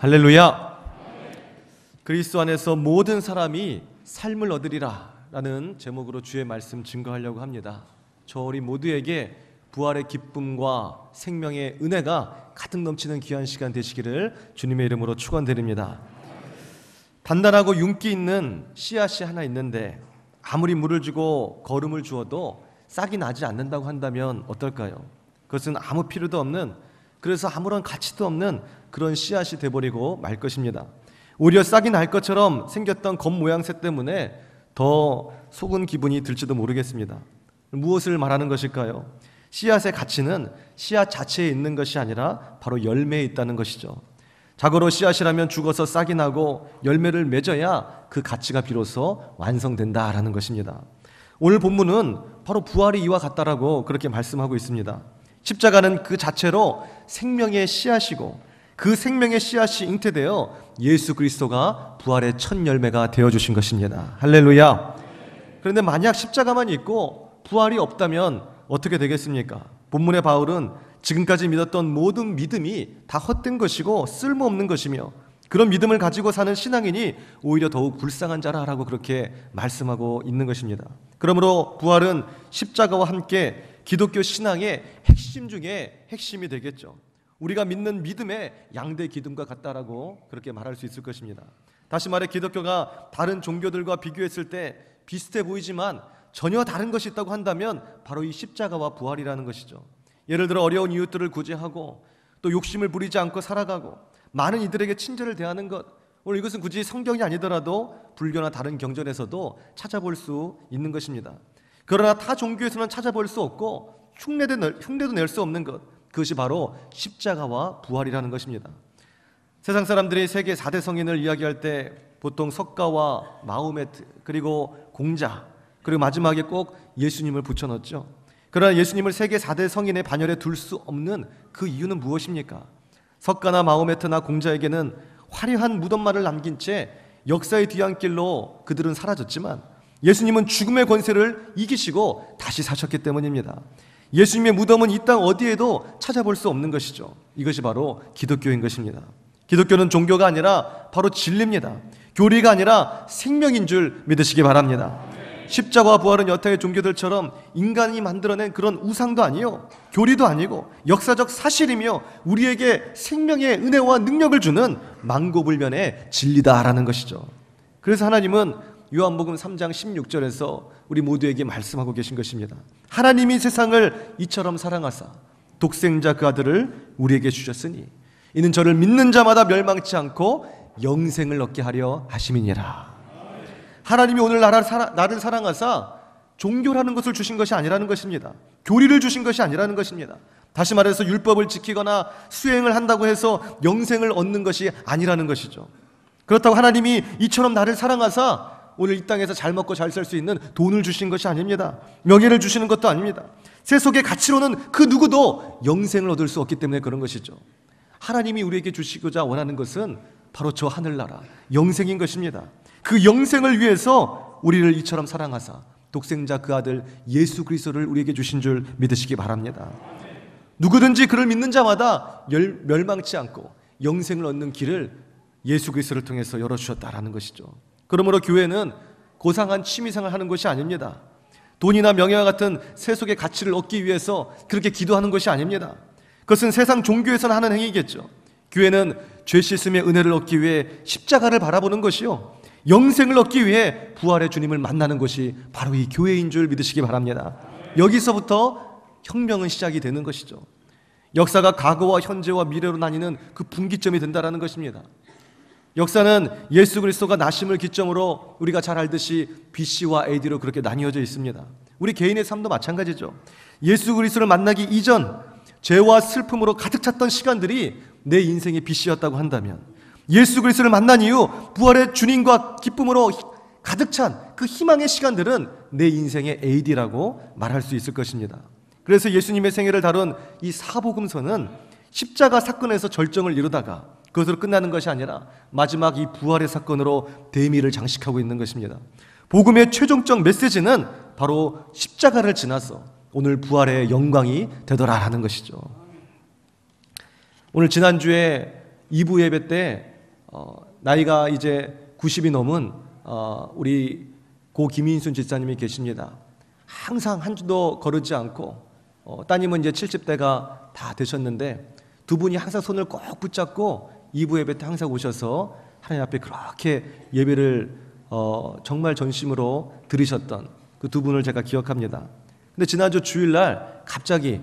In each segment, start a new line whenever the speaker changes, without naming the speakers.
할렐루야. 그리스도 안에서 모든 사람이 삶을 얻으리라 라는 제목으로 주의 말씀 증거하려고 합니다. 저 우리 모두에게 부활의 기쁨과 생명의 은혜가 가득 넘치는 귀한 시간 되시기를 주님의 이름으로 축원드립니다. 단단하고 윤기 있는 씨앗이 하나 있는데 아무리 물을 주고 거름을 주어도 싹이 나지 않는다고 한다면 어떨까요? 그것은 아무 필요도 없는, 그래서 아무런 가치도 없는 그런 씨앗이 돼버리고 말 것입니다. 오히려 싹이 날 것처럼 생겼던 겉모양새 때문에 더 속은 기분이 들지도 모르겠습니다. 무엇을 말하는 것일까요? 씨앗의 가치는 씨앗 자체에 있는 것이 아니라 바로 열매에 있다는 것이죠. 자고로 씨앗이라면 죽어서 싹이 나고 열매를 맺어야 그 가치가 비로소 완성된다라는 것입니다. 오늘 본문은 바로 부활이 이와 같다라고 그렇게 말씀하고 있습니다. 십자가는 그 자체로 생명의 씨앗이고 그 생명의 씨앗이 잉태되어 예수 그리스도가 부활의 첫 열매가 되어주신 것입니다. 할렐루야. 그런데 만약 십자가만 있고 부활이 없다면 어떻게 되겠습니까? 본문의 바울은 지금까지 믿었던 모든 믿음이 다 헛된 것이고 쓸모없는 것이며 그런 믿음을 가지고 사는 신앙인이 오히려 더욱 불쌍한 자라라고 그렇게 말씀하고 있는 것입니다. 그러므로 부활은 십자가와 함께 기독교 신앙의 핵심 중에 핵심이 되겠죠. 우리가 믿는 믿음의 양대 기둥과 같다라고 그렇게 말할 수 있을 것입니다. 다시 말해 기독교가 다른 종교들과 비교했을 때 비슷해 보이지만 전혀 다른 것이 있다고 한다면 바로 이 십자가와 부활이라는 것이죠. 예를 들어 어려운 이웃들을 구제하고 또 욕심을 부리지 않고 살아가고 많은 이들에게 친절을 대하는 것, 오늘 이것은 굳이 성경이 아니더라도 불교나 다른 경전에서도 찾아볼 수 있는 것입니다. 그러나 타 종교에서는 찾아볼 수 없고 흉내도 낼 수 없는 것, 그것이 바로 십자가와 부활이라는 것입니다. 세상 사람들이 세계 4대 성인을 이야기할 때 보통 석가와 마호메트 그리고 공자 그리고 마지막에 꼭 예수님을 붙여넣었죠. 그러나 예수님을 세계 4대 성인의 반열에 둘 수 없는 그 이유는 무엇입니까? 석가나 마호메트나 공자에게는 화려한 무덤만을 남긴 채 역사의 뒤안길로 그들은 사라졌지만 예수님은 죽음의 권세를 이기시고 다시 사셨기 때문입니다. 예수님의 무덤은 이 땅 어디에도 찾아볼 수 없는 것이죠. 이것이 바로 기독교인 것입니다. 기독교는 종교가 아니라 바로 진리입니다. 교리가 아니라 생명인 줄 믿으시기 바랍니다. 십자가와 부활은 여타의 종교들처럼 인간이 만들어낸 그런 우상도 아니요, 교리도 아니고 역사적 사실이며 우리에게 생명의 은혜와 능력을 주는 만고불변의 진리다라는 것이죠. 그래서 하나님은 요한복음 3장 16절에서 우리 모두에게 말씀하고 계신 것입니다. 하나님이 세상을 이처럼 사랑하사 독생자 그 아들을 우리에게 주셨으니 이는 저를 믿는 자마다 멸망치 않고 영생을 얻게 하려 하심이니라. 하나님이 오늘 나를 사랑하사 종교라는 것을 주신 것이 아니라는 것입니다. 교리를 주신 것이 아니라는 것입니다. 다시 말해서 율법을 지키거나 수행을 한다고 해서 영생을 얻는 것이 아니라는 것이죠. 그렇다고 하나님이 이처럼 나를 사랑하사 오늘 이 땅에서 잘 먹고 잘 살 수 있는 돈을 주신 것이 아닙니다. 명예를 주시는 것도 아닙니다. 세속의 가치로는 그 누구도 영생을 얻을 수 없기 때문에 그런 것이죠. 하나님이 우리에게 주시고자 원하는 것은 바로 저 하늘나라 영생인 것입니다. 그 영생을 위해서 우리를 이처럼 사랑하사 독생자 그 아들 예수 그리스도를 우리에게 주신 줄 믿으시기 바랍니다. 누구든지 그를 믿는 자마다 멸망치 않고 영생을 얻는 길을 예수 그리스도를 통해서 열어주셨다라는 것이죠. 그러므로 교회는 고상한 취미생활을 하는 것이 아닙니다. 돈이나 명예와 같은 세속의 가치를 얻기 위해서 그렇게 기도하는 것이 아닙니다. 그것은 세상 종교에서는 하는 행위겠죠. 교회는 죄 씻음의 은혜를 얻기 위해 십자가를 바라보는 것이요, 영생을 얻기 위해 부활의 주님을 만나는 것이 바로 이 교회인 줄 믿으시기 바랍니다. 여기서부터 혁명은 시작이 되는 것이죠. 역사가 과거와 현재와 미래로 나뉘는 그 분기점이 된다는 것입니다. 역사는 예수 그리스도가 나심을 기점으로 우리가 잘 알듯이 BC와 AD로 그렇게 나뉘어져 있습니다. 우리 개인의 삶도 마찬가지죠. 예수 그리스도를 만나기 이전 죄와 슬픔으로 가득 찼던 시간들이 내 인생의 BC였다고 한다면 예수 그리스도를 만난 이후 부활의 주님과 기쁨으로 가득 찬 그 희망의 시간들은 내 인생의 AD라고 말할 수 있을 것입니다. 그래서 예수님의 생애를 다룬 이 사복음서는 십자가 사건에서 절정을 이루다가 그것으로 끝나는 것이 아니라 마지막 이 부활의 사건으로 대미를 장식하고 있는 것입니다. 복음의 최종적 메시지는 바로 십자가를 지나서 오늘 부활의 영광이 되더라라는 것이죠. 오늘 지난주에 2부 예배 때 나이가 이제 90이 넘은 우리 고 김인순 집사님이 계십니다. 항상 한 주도 거르지 않고 따님은 이제 70대가 다 되셨는데 두 분이 항상 손을 꼭 붙잡고 2부 예배 때 항상 오셔서 하나님 앞에 그렇게 예배를 정말 전심으로 드리셨던 그 두 분을 제가 기억합니다. 근데 지난주 주일날 갑자기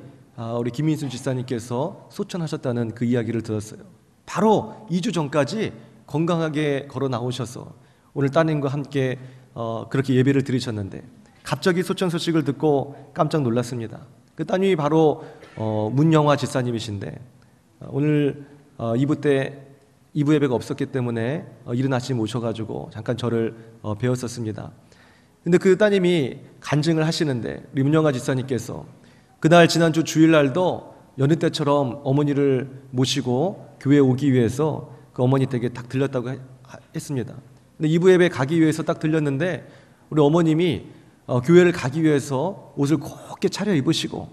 우리 김인순 집사님께서 소천하셨다는 그 이야기를 들었어요. 바로 2주 전까지 건강하게 걸어 나오셔서 오늘 따님과 함께 그렇게 예배를 드리셨는데 갑자기 소천 소식을 듣고 깜짝 놀랐습니다. 그 따님이 바로 문영화 집사님이신데 오늘 2부 때 2부 예배가 없었기 때문에 이른 아침 오셔가지고 잠깐 저를 배웠었습니다. 근데 그 따님이 간증을 하시는데 우리 문영아 집사님께서 그날 지난주 주일날도 여느 때처럼 어머니를 모시고 교회에 오기 위해서 그 어머니 댁에 딱 들렸다고 했습니다. 근데 2부 예배 가기 위해서 딱 들렸는데 우리 어머님이 교회를 가기 위해서 옷을 곱게 차려 입으시고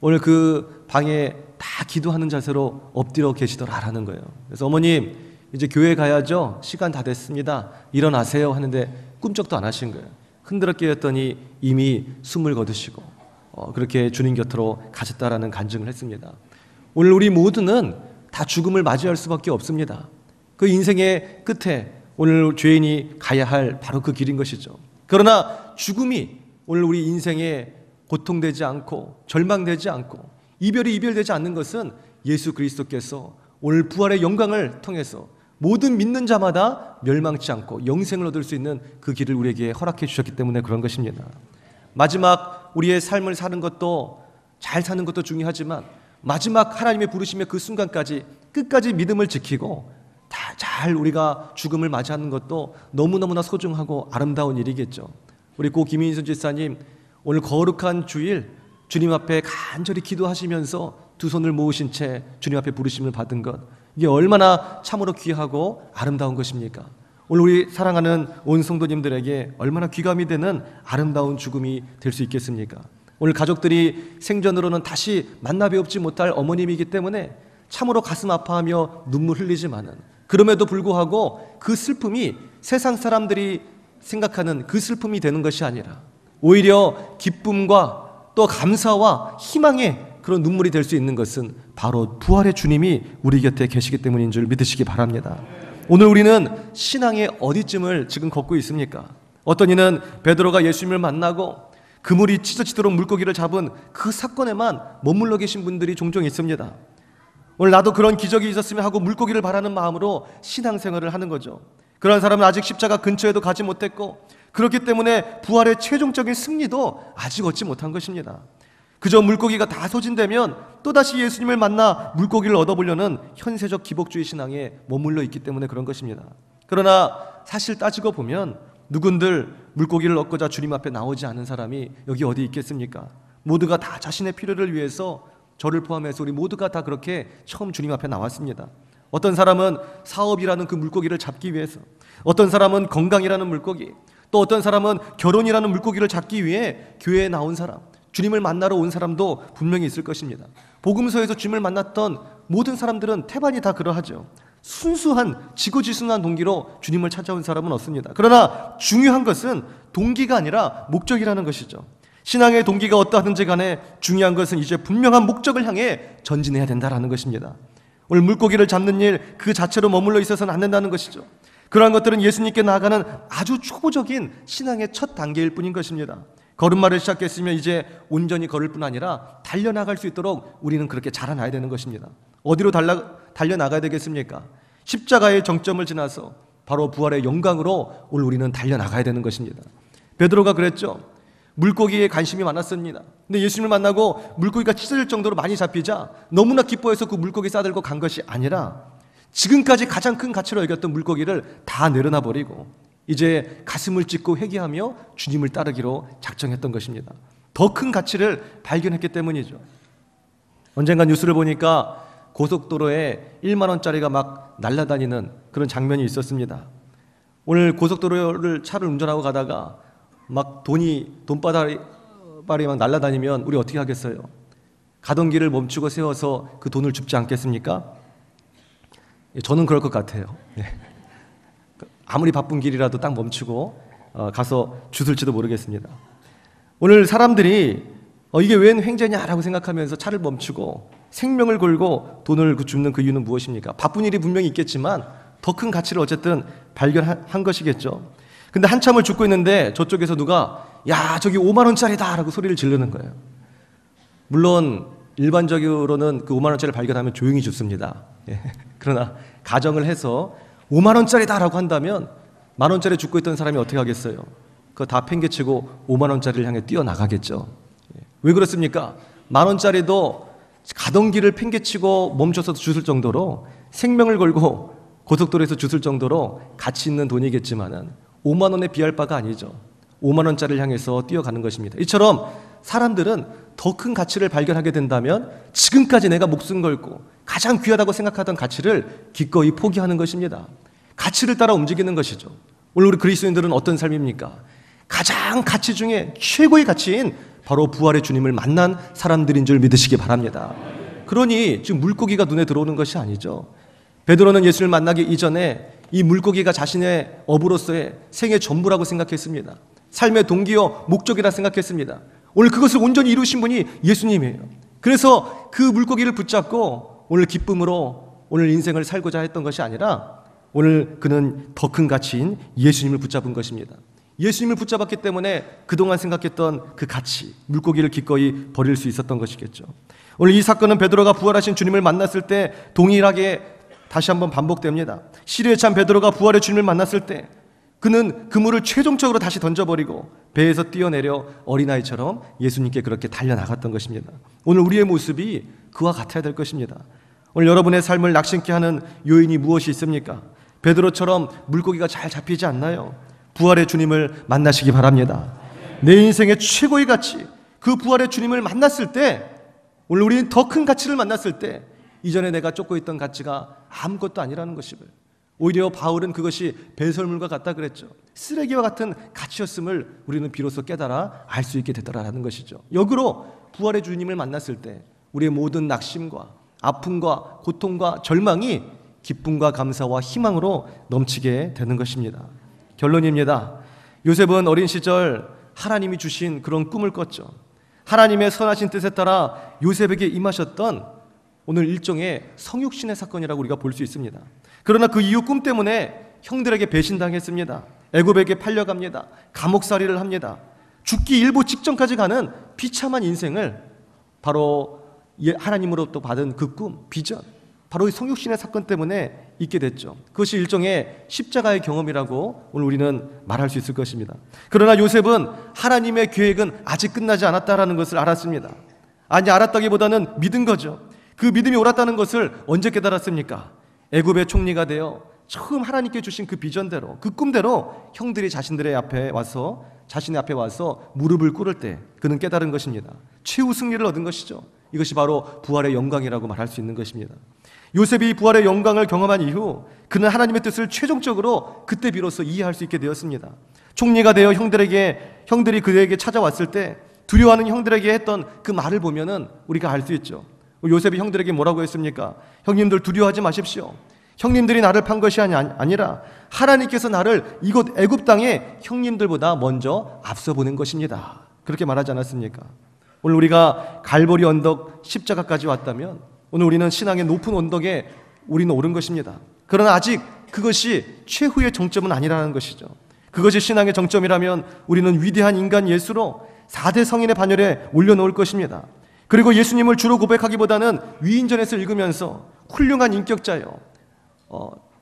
오늘 그 방에 다 기도하는 자세로 엎드려 계시더라라는 거예요. 그래서 어머님 이제 교회 가야죠. 시간 다 됐습니다. 일어나세요 하는데 꿈쩍도 안 하신 거예요. 흔들어 깨었더니 이미 숨을 거두시고 그렇게 주님 곁으로 가셨다라는 간증을 했습니다. 오늘 우리 모두는 다 죽음을 맞이할 수밖에 없습니다. 그 인생의 끝에 오늘 죄인이 가야 할 바로 그 길인 것이죠. 그러나 죽음이 오늘 우리 인생에 고통되지 않고 절망되지 않고 이별되지 않는 것은 예수 그리스도께서 오늘 부활의 영광을 통해서 모든 믿는 자마다 멸망치 않고 영생을 얻을 수 있는 그 길을 우리에게 허락해 주셨기 때문에 그런 것입니다. 마지막 우리의 삶을 사는 것도 잘 사는 것도 중요하지만 마지막 하나님의 부르심의 그 순간까지 끝까지 믿음을 지키고 잘 우리가 죽음을 맞이하는 것도 너무너무나 소중하고 아름다운 일이겠죠. 우리 고 김인순 집사님 오늘 거룩한 주일 주님 앞에 간절히 기도하시면서 두 손을 모으신 채 주님 앞에 부르심을 받은 것, 이게 얼마나 참으로 귀하고 아름다운 것입니까? 오늘 우리 사랑하는 온 성도님들에게 얼마나 귀감이 되는 아름다운 죽음이 될 수 있겠습니까? 오늘 가족들이 생전으로는 다시 만나 뵙지 못할 어머님이기 때문에 참으로 가슴 아파하며 눈물 흘리지만은 그럼에도 불구하고 그 슬픔이 세상 사람들이 생각하는 그 슬픔이 되는 것이 아니라 오히려 기쁨과 또 감사와 희망의 그런 눈물이 될 수 있는 것은 바로 부활의 주님이 우리 곁에 계시기 때문인 줄 믿으시기 바랍니다. 오늘 우리는 신앙의 어디쯤을 지금 걷고 있습니까? 어떤 이는 베드로가 예수님을 만나고 그물이 찢어지도록 물고기를 잡은 그 사건에만 머물러 계신 분들이 종종 있습니다. 오늘 나도 그런 기적이 있었으면 하고 물고기를 바라는 마음으로 신앙생활을 하는 거죠. 그런 사람은 아직 십자가 근처에도 가지 못했고 그렇기 때문에 부활의 최종적인 승리도 아직 얻지 못한 것입니다. 그저 물고기가 다 소진되면 또다시 예수님을 만나 물고기를 얻어보려는 현세적 기복주의 신앙에 머물러 있기 때문에 그런 것입니다. 그러나 사실 따지고 보면 누군들 물고기를 얻고자 주님 앞에 나오지 않은 사람이 여기 어디 있겠습니까? 모두가 다 자신의 필요를 위해서 저를 포함해서 우리 모두가 다 그렇게 처음 주님 앞에 나왔습니다. 어떤 사람은 사업이라는 그 물고기를 잡기 위해서, 어떤 사람은 건강이라는 물고기, 또 어떤 사람은 결혼이라는 물고기를 잡기 위해 교회에 나온 사람, 주님을 만나러 온 사람도 분명히 있을 것입니다. 복음서에서 주님을 만났던 모든 사람들은 태반이 다 그러하죠. 순수한 지고지순한 동기로 주님을 찾아온 사람은 없습니다. 그러나 중요한 것은 동기가 아니라 목적이라는 것이죠. 신앙의 동기가 어떠하든지 간에 중요한 것은 이제 분명한 목적을 향해 전진해야 된다는 것입니다. 오늘 물고기를 잡는 일 그 자체로 머물러 있어서는 안 된다는 것이죠. 그러한 것들은 예수님께 나아가는 아주 초보적인 신앙의 첫 단계일 뿐인 것입니다. 걸음마를 시작했으면 이제 온전히 걸을 뿐 아니라 달려나갈 수 있도록 우리는 그렇게 자라나야 되는 것입니다. 어디로 달려나가야 되겠습니까? 십자가의 정점을 지나서 바로 부활의 영광으로 오늘 우리는 달려나가야 되는 것입니다. 베드로가 그랬죠. 물고기에 관심이 많았습니다. 근데 예수님을 만나고 물고기가 찢어질 정도로 많이 잡히자 너무나 기뻐해서 그 물고기 싸들고 간 것이 아니라 지금까지 가장 큰 가치로 여겼던 물고기를 다 내려놔 버리고 이제 가슴을 찢고 회개하며 주님을 따르기로 작정했던 것입니다. 더 큰 가치를 발견했기 때문이죠. 언젠가 뉴스를 보니까 고속도로에 1만 원짜리가 막 날아다니는 그런 장면이 있었습니다. 오늘 고속도로를 차를 운전하고 가다가 막 돈바닥이 막 날아다니면 우리 어떻게 하겠어요? 가던 길을 멈추고 세워서 그 돈을 줍지 않겠습니까? 저는 그럴 것 같아요. 아무리 바쁜 길이라도 딱 멈추고 가서 주술지도 모르겠습니다. 오늘 사람들이 이게 웬 횡재냐라고 생각하면서 차를 멈추고 생명을 걸고 돈을 줍는 그 이유는 무엇입니까? 바쁜 일이 분명히 있겠지만 더 큰 가치를 어쨌든 발견한 것이겠죠. 근데 한참을 죽고 있는데 저쪽에서 누가 야 저기 5만 원짜리다 라고 소리를 지르는 거예요. 물론 일반적으로는 그 5만 원짜리를 발견하면 조용히 죽습니다. 그러나 가정을 해서 5만 원짜리다 라고 한다면 만 원짜리 죽고 있던 사람이 어떻게 하겠어요? 그거 다 팽개치고 5만 원짜리를 향해 뛰어나가겠죠. 왜 그렇습니까? 만 원짜리도 가던 길을 팽개치고 멈춰서 주술 정도로 생명을 걸고 고속도로에서 주술 정도로 가치 있는 돈이겠지만은 5만 원에 비할 바가 아니죠. 5만 원짜리를 향해서 뛰어가는 것입니다. 이처럼 사람들은 더 큰 가치를 발견하게 된다면 지금까지 내가 목숨 걸고 가장 귀하다고 생각하던 가치를 기꺼이 포기하는 것입니다. 가치를 따라 움직이는 것이죠. 오늘 우리 그리스도인들은 어떤 삶입니까? 가장 가치 중에 최고의 가치인 바로 부활의 주님을 만난 사람들인 줄 믿으시기 바랍니다. 그러니 지금 물고기가 눈에 들어오는 것이 아니죠. 베드로는 예수를 만나기 이전에 이 물고기가 자신의 어부로서의 생의 전부라고 생각했습니다. 삶의 동기요 목적이라 생각했습니다. 오늘 그것을 온전히 이루신 분이 예수님이에요. 그래서 그 물고기를 붙잡고 오늘 기쁨으로 오늘 인생을 살고자 했던 것이 아니라 오늘 그는 더 큰 가치인 예수님을 붙잡은 것입니다. 예수님을 붙잡았기 때문에 그동안 생각했던 그 가치, 물고기를 기꺼이 버릴 수 있었던 것이겠죠. 오늘 이 사건은 베드로가 부활하신 주님을 만났을 때 동일하게 다시 한번 반복됩니다. 시리에 찬 베드로가 부활의 주님을 만났을 때 그는 그물을 최종적으로 다시 던져버리고 배에서 뛰어내려 어린아이처럼 예수님께 그렇게 달려나갔던 것입니다. 오늘 우리의 모습이 그와 같아야 될 것입니다. 오늘 여러분의 삶을 낙심케 하는 요인이 무엇이 있습니까? 베드로처럼 물고기가 잘 잡히지 않나요? 부활의 주님을 만나시기 바랍니다. 내 인생의 최고의 가치, 그 부활의 주님을 만났을 때 오늘 우리는 더 큰 가치를 만났을 때 이전에 내가 쫓고 있던 가치가 아무것도 아니라는 것을, 오히려 바울은 그것이 배설물과 같다 그랬죠. 쓰레기와 같은 가치였음을 우리는 비로소 깨달아 알 수 있게 되더라라는 것이죠. 역으로 부활의 주님을 만났을 때 우리의 모든 낙심과 아픔과 고통과 절망이 기쁨과 감사와 희망으로 넘치게 되는 것입니다. 결론입니다. 요셉은 어린 시절 하나님이 주신 그런 꿈을 꿨죠. 하나님의 선하신 뜻에 따라 요셉에게 임하셨던 오늘 일종의 성육신의 사건이라고 우리가 볼 수 있습니다. 그러나 그 이후 꿈 때문에 형들에게 배신당했습니다. 애굽에게 팔려갑니다. 감옥살이를 합니다. 죽기 일보 직전까지 가는 비참한 인생을 바로 하나님으로부터 받은 그 꿈, 비전, 바로 이 성육신의 사건 때문에 있게 됐죠. 그것이 일종의 십자가의 경험이라고 오늘 우리는 말할 수 있을 것입니다. 그러나 요셉은 하나님의 계획은 아직 끝나지 않았다라는 것을 알았습니다. 아니, 알았다기보다는 믿은 거죠. 그 믿음이 옳았다는 것을 언제 깨달았습니까? 애굽의 총리가 되어 처음 하나님께 주신 그 비전대로, 그 꿈대로 형들이 자신의 앞에 와서 무릎을 꿇을 때 그는 깨달은 것입니다. 최후 승리를 얻은 것이죠. 이것이 바로 부활의 영광이라고 말할 수 있는 것입니다. 요셉이 부활의 영광을 경험한 이후 그는 하나님의 뜻을 최종적으로 그때 비로소 이해할 수 있게 되었습니다. 총리가 되어 형들이 그에게 찾아왔을 때 두려워하는 형들에게 했던 그 말을 보면은 우리가 알 수 있죠. 요셉이 형들에게 뭐라고 했습니까? 형님들 두려워하지 마십시오. 형님들이 나를 판 것이 아니라 하나님께서 나를 이곳 애굽 땅에 형님들보다 먼저 앞서 보낸 것입니다. 그렇게 말하지 않았습니까? 오늘 우리가 갈보리 언덕 십자가까지 왔다면 오늘 우리는 신앙의 높은 언덕에 우리는 오른 것입니다. 그러나 아직 그것이 최후의 정점은 아니라는 것이죠. 그것이 신앙의 정점이라면 우리는 위대한 인간 예수로 4대 성인의 반열에 올려놓을 것입니다. 그리고 예수님을 주로 고백하기보다는 위인전에서 읽으면서 훌륭한 인격자요,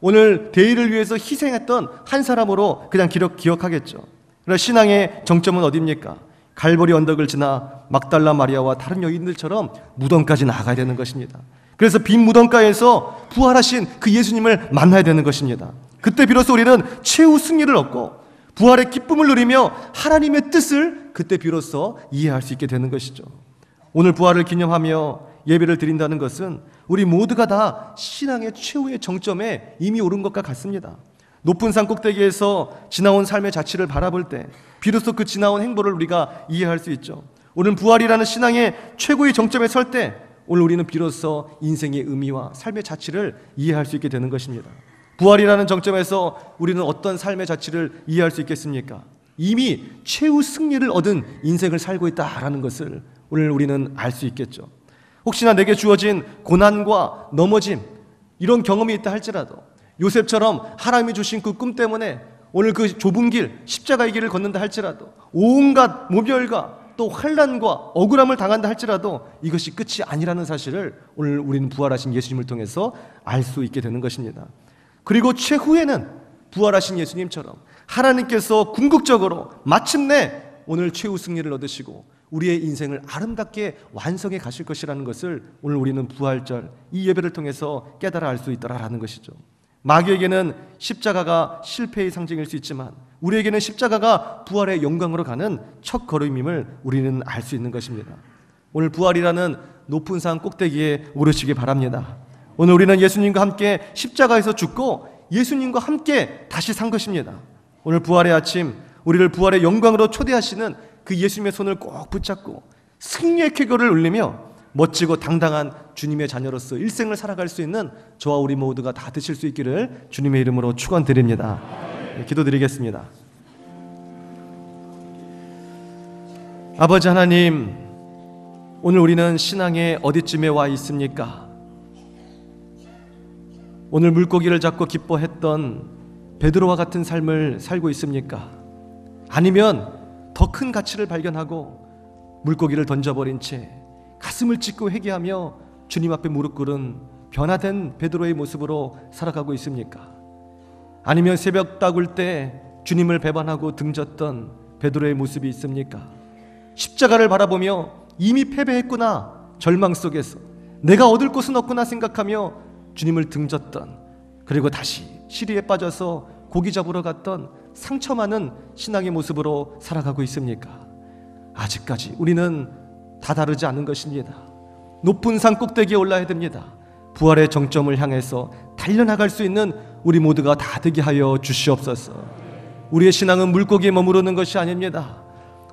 오늘 대의를 위해서 희생했던 한 사람으로 그냥 기억하겠죠. 그러나 신앙의 정점은 어디입니까? 갈보리 언덕을 지나 막달라 마리아와 다른 여인들처럼 무덤까지 나아가야 되는 것입니다. 그래서 빈 무덤가에서 부활하신 그 예수님을 만나야 되는 것입니다. 그때 비로소 우리는 최후 승리를 얻고 부활의 기쁨을 누리며 하나님의 뜻을 그때 비로소 이해할 수 있게 되는 것이죠. 오늘 부활을 기념하며 예배를 드린다는 것은 우리 모두가 다 신앙의 최후의 정점에 이미 오른 것과 같습니다. 높은 산 꼭대기에서 지나온 삶의 자취를 바라볼 때 비로소 그 지나온 행보를 우리가 이해할 수 있죠. 오늘 부활이라는 신앙의 최고의 정점에 설 때 오늘 우리는 비로소 인생의 의미와 삶의 자취를 이해할 수 있게 되는 것입니다. 부활이라는 정점에서 우리는 어떤 삶의 자취를 이해할 수 있겠습니까? 이미 최후 승리를 얻은 인생을 살고 있다라는 것을 오늘 우리는 알 수 있겠죠. 혹시나 내게 주어진 고난과 넘어짐, 이런 경험이 있다 할지라도 요셉처럼 하나님이 주신 그 꿈 때문에 오늘 그 좁은 길, 십자가의 길을 걷는다 할지라도 온갖 모멸과 또 환난과 억울함을 당한다 할지라도 이것이 끝이 아니라는 사실을 오늘 우리는 부활하신 예수님을 통해서 알 수 있게 되는 것입니다. 그리고 최후에는 부활하신 예수님처럼 하나님께서 궁극적으로 마침내 오늘 최후 승리를 얻으시고 우리의 인생을 아름답게 완성해 가실 것이라는 것을 오늘 우리는 부활절 이 예배를 통해서 깨달아 알 수 있더라라는 것이죠. 마귀에게는 십자가가 실패의 상징일 수 있지만 우리에게는 십자가가 부활의 영광으로 가는 첫 걸음임을 우리는 알 수 있는 것입니다. 오늘 부활이라는 높은 산 꼭대기에 오르시기 바랍니다. 오늘 우리는 예수님과 함께 십자가에서 죽고 예수님과 함께 다시 산 것입니다. 오늘 부활의 아침, 우리를 부활의 영광으로 초대하시는 그 예수님의 손을 꼭 붙잡고 승리의 쾌거를 울리며 멋지고 당당한 주님의 자녀로서 일생을 살아갈 수 있는 저와 우리 모두가 다 되실 수 있기를 주님의 이름으로 축원드립니다. 기도드리겠습니다. 아버지 하나님, 오늘 우리는 신앙의 어디쯤에 와 있습니까? 오늘 물고기를 잡고 기뻐했던 베드로와 같은 삶을 살고 있습니까? 아니면 더 큰 가치를 발견하고 물고기를 던져버린 채 가슴을 찢고 회개하며 주님 앞에 무릎 꿇은 변화된 베드로의 모습으로 살아가고 있습니까? 아니면 새벽 따굴 때 주님을 배반하고 등졌던 베드로의 모습이 있습니까? 십자가를 바라보며 이미 패배했구나, 절망 속에서 내가 얻을 것은 없구나 생각하며 주님을 등졌던, 그리고 다시 시리에 빠져서 고기 잡으러 갔던 상처 많은 신앙의 모습으로 살아가고 있습니까? 아직까지 우리는 다 다르지 않은 것입니다. 높은 산 꼭대기에 올라야 됩니다. 부활의 정점을 향해서 달려나갈 수 있는 우리 모두가 다 되게 하여 주시옵소서. 우리의 신앙은 물고기에 머무르는 것이 아닙니다.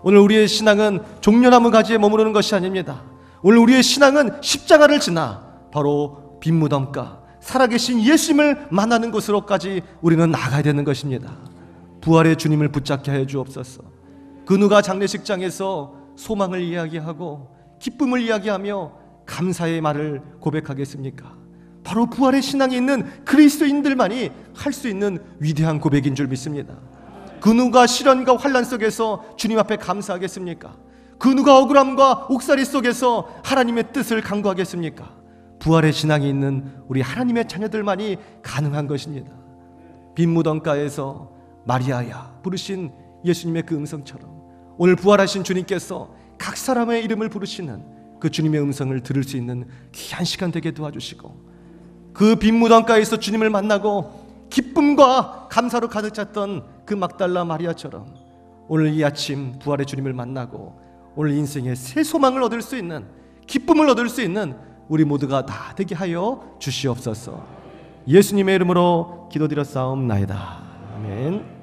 오늘 우리의 신앙은 종려나무 가지에 머무르는 것이 아닙니다. 오늘 우리의 신앙은 십자가를 지나 바로 빈 무덤가 살아계신 예수님을 만나는 곳으로까지 우리는 나가야 되는 것입니다. 부활의 주님을 붙잡게 하여 주옵소서. 그 누가 장례식장에서 소망을 이야기하고 기쁨을 이야기하며 감사의 말을 고백하겠습니까? 바로 부활의 신앙이 있는 그리스도인들만이 할 수 있는 위대한 고백인 줄 믿습니다. 그 누가 시련과 환난 속에서 주님 앞에 감사하겠습니까? 그 누가 억울함과 옥살이 속에서 하나님의 뜻을 간구하겠습니까? 부활의 신앙이 있는 우리 하나님의 자녀들만이 가능한 것입니다. 빈 무덤가에서 마리아야 부르신 예수님의 그 음성처럼 오늘 부활하신 주님께서 각 사람의 이름을 부르시는 그 주님의 음성을 들을 수 있는 귀한 시간 되게 도와주시고, 그 빈 무덤가에서 주님을 만나고 기쁨과 감사로 가득 찼던 그 막달라 마리아처럼 오늘 이 아침 부활의 주님을 만나고 오늘 인생의 새 소망을 얻을 수 있는, 기쁨을 얻을 수 있는 우리 모두가 다 되게 하여 주시옵소서. 예수님의 이름으로 기도드렸사옵나이다. 아멘.